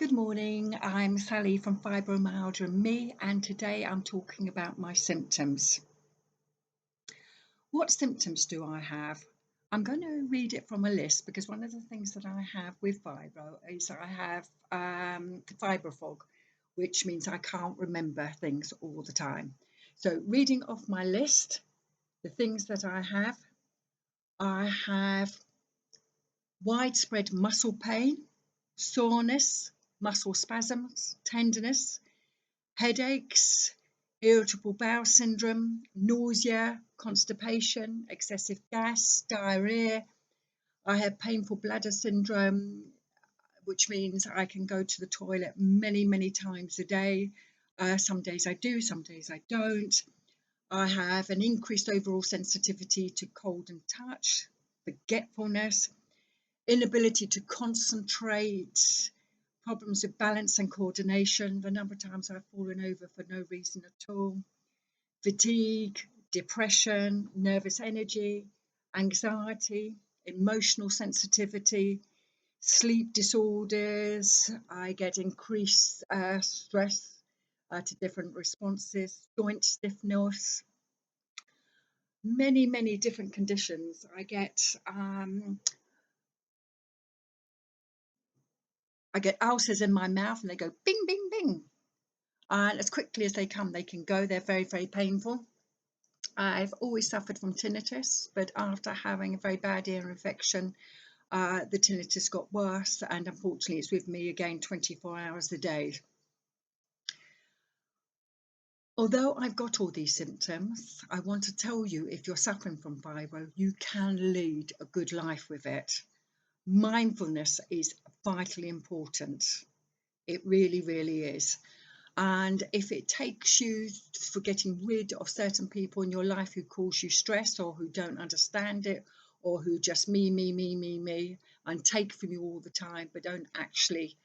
Good morning, I'm Sally from Fibromyalgia and Me, and today I'm talking about my symptoms. What symptoms do I have? I'm going to read it from a list because one of the things that I have with fibro is I have fibro fog, which means I can't remember things all the time. So reading off my list, the things that I have widespread muscle pain, soreness, muscle spasms, tenderness, headaches, irritable bowel syndrome, nausea, constipation, excessive gas, diarrhea. I have painful bladder syndrome, which means I can go to the toilet many, many times a day. Some days I do, some days I don't. I have an increased overall sensitivity to cold and touch, forgetfulness, inability to concentrate, problems with balance and coordination, the number of times I've fallen over for no reason at all, fatigue, depression, nervous energy, anxiety, emotional sensitivity, sleep disorders. I get increased stress to different responses, joint stiffness, many different conditions. I get ulcers in my mouth and they go bing, bing, bing. And as quickly as they come, they can go. They're very painful. I've always suffered from tinnitus, but after having a very bad ear infection, the tinnitus got worse, and unfortunately it's with me again 24 hours a day. Although I've got all these symptoms, I want to tell you, if you're suffering from fibro, you can lead a good life with it. Mindfulness is vitally important. It really is. And if it takes you for getting rid of certain people in your life who cause you stress or who don't understand it or who just me, and take from you all the time but don't actually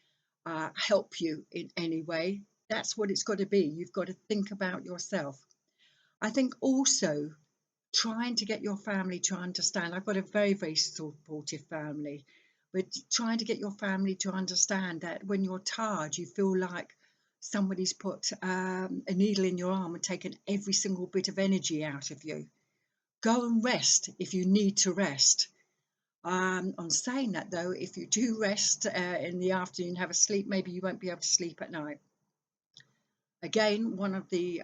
help you in any way, that's what it's got to be. You've got to think about yourself. I think also trying to get your family to understand. I've got a very supportive family, but trying to get your family to understand that when you're tired, you feel like somebody's put a needle in your arm and taken every single bit of energy out of you. Go and rest if you need to rest. On saying that though, if you do rest in the afternoon, have a sleep, maybe you won't be able to sleep at night. Again, one of the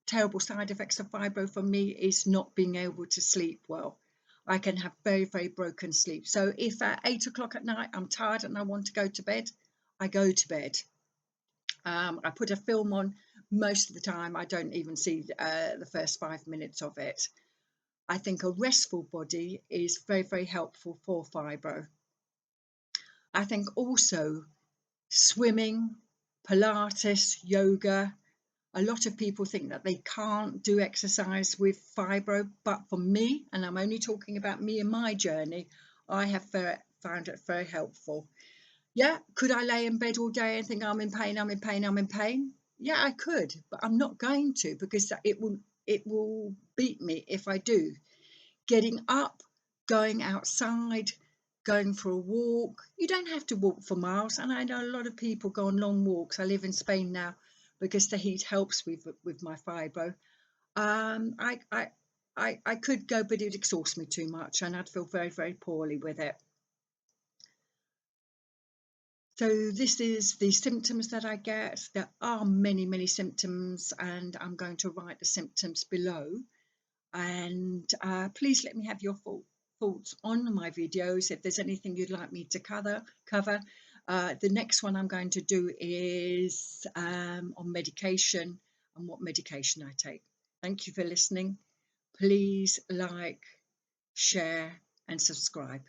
terrible side effects of fibro for me is not being able to sleep well. I can have very broken sleep. So if at 8 o'clock at night I'm tired and I want to go to bed, I go to bed. I put a film on. Most of the time I don't even see the first 5 minutes of it. I think a restful body is very helpful for fibro. I think also swimming, Pilates, yoga. A lot of people think that they can't do exercise with fibro, but for me, and I'm only talking about me and my journey, I have found it very helpful. Yeah, could I lay in bed all day and think I'm in pain? Yeah, I could, but I'm not going to, because it will beat me if I do. Getting up, going outside, going for a walk. You don't have to walk for miles, and I know a lot of people go on long walks. I live in Spain now because the heat helps with my fibro. I could go, but it would exhaust me too much and I'd feel very poorly with it. So this is the symptoms that I get. There are many symptoms, and I'm going to write the symptoms below. And please let me have your thoughts on my videos. If there's anything you'd like me to cover. The next one I'm going to do is on medication and what medication I take. Thank you for listening. Please like, share and subscribe.